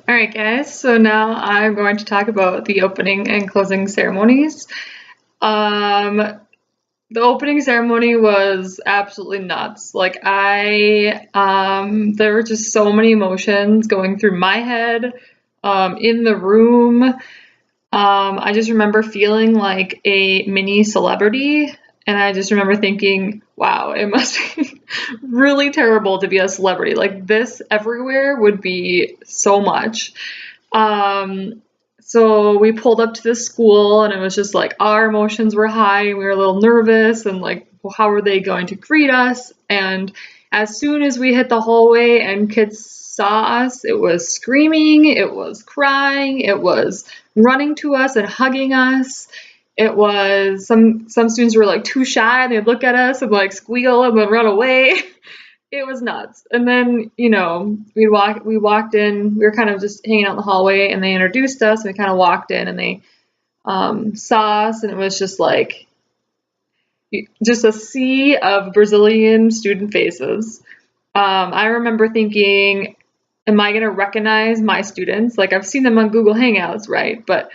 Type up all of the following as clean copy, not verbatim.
All right, guys, so now I'm going to talk about the opening and closing ceremonies. Um, the opening ceremony was absolutely nuts. There were just so many emotions going through my head, in the room. I just remember feeling like a mini celebrity, and I just remember thinking, wow, it must be really terrible to be a celebrity. Like, this everywhere would be so much. Um, so we pulled up to the school, and it was just like our emotions were high, and we were a little nervous, and like, well, how are they going to greet us? And as soon as we hit the hallway and kids saw us, it was screaming, it was crying, it was running to us and hugging us. It was some students were like too shy and they'd look at us and like squeal and then run away. It was nuts. And then, we walked in, we were kind of just hanging out in the hallway and they introduced us and we kind of walked in and they saw us and it was just like just a sea of Brazilian student faces. I remember thinking, am I going to recognize my students? Like, I've seen them on Google Hangouts, right? But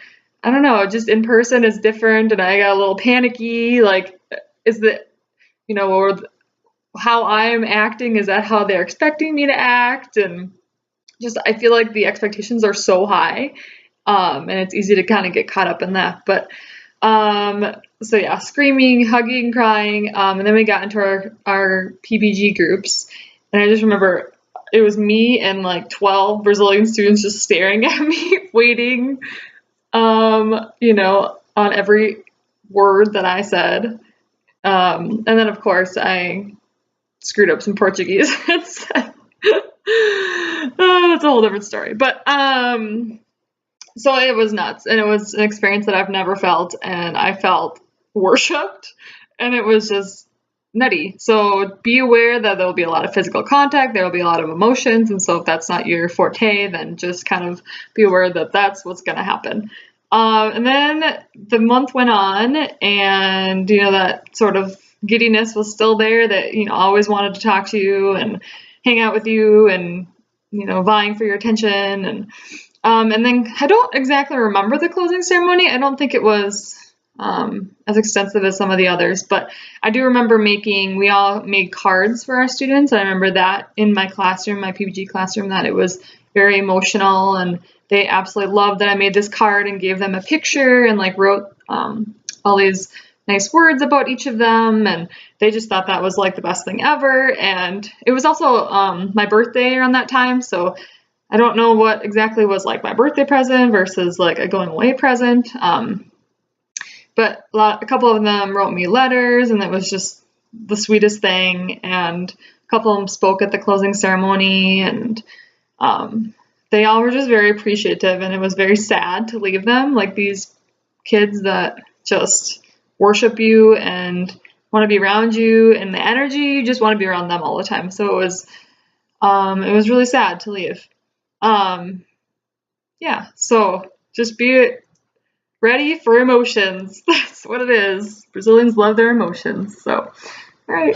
I don't know, just in person is different and I got a little panicky. Like, is the, or how I'm acting, is that how they're expecting me to act? And just, I feel like the expectations are so high, and it's easy to kind of get caught up in that. But so yeah, screaming, hugging, crying, and then we got into our PBG groups, and I just remember it was me and like 12 Brazilian students just staring at me, waiting, on every word that I said. And then of course I screwed up some Portuguese. That's a whole different story. But so it was nuts, and it was an experience that I've never felt, and I felt worshipped, and it was just nutty. So be aware that there will be a lot of physical contact, there will be a lot of emotions, and so if that's not your forte, then just kind of be aware that that's what's going to happen. And then the month went on, and that sort of giddiness was still there, that always wanted to talk to you and hang out with you, and vying for your attention. And then I don't exactly remember the closing ceremony. I don't think it was as extensive as some of the others, but I do remember we all made cards for our students. I remember that in my classroom, my PBG classroom, that it was very emotional, and they absolutely loved that I made this card and gave them a picture and like wrote all these nice words about each of them, and they just thought that was like the best thing ever. And it was also my birthday around that time, so I don't know what exactly was like my birthday present versus like a going away present. But a couple of them wrote me letters, and it was just the sweetest thing. And a couple of them spoke at the closing ceremony, and they all were just very appreciative. And it was very sad to leave them, like these kids that just worship you and want to be around you, and the energy, you just want to be around them all the time. So it was really sad to leave. Yeah, so just be ready for emotions. That's what it is. Brazilians love their emotions. So, all right.